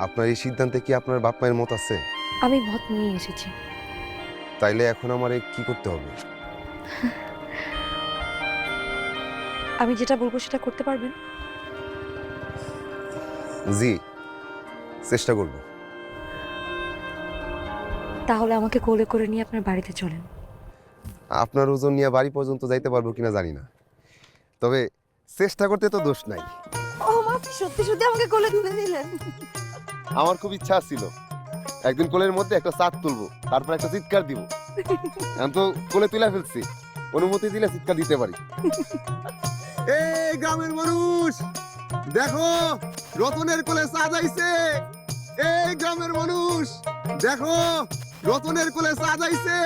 আপনার এই সিদ্ধান্তে কি আপনার বাপ মায়ের মত আছে? আমি মত নিয়ে এসেছি। তাইলে এখন আমারে কি করতে হবে? আমি যেটা বলবো সেটা করতে পারবেন? জি, চেষ্টা করব। তাহলে আমাকে কোলে করে নিয়ে আপনার বাড়িতে চলেন। আপনার ওজন নিয়ে বাড়ি পর্যন্ত যাইতে পারবো কিনা জানি না, তবে চেষ্টা করতে তো দোষ নাই। ও মা, সত্যি সত্যি আমাকে কোলে তুলে নিলেন? আমার খুব ইচ্ছা ছিল একদিন কোলের মধ্যে একটা চাঁদ তুলবো, তারপর একটা চিৎকার দিব। এখন তো কোলে তুলে ফেলছি, অনুমতি দিলে চিৎকার দিতে পারি। এই গ্রামের মানুষ দেখো, রতনের কোলে চাঁদ আইছে। এই গ্রামের মানুষ দেখো, রতনের কোলে চাঁদ আইছে।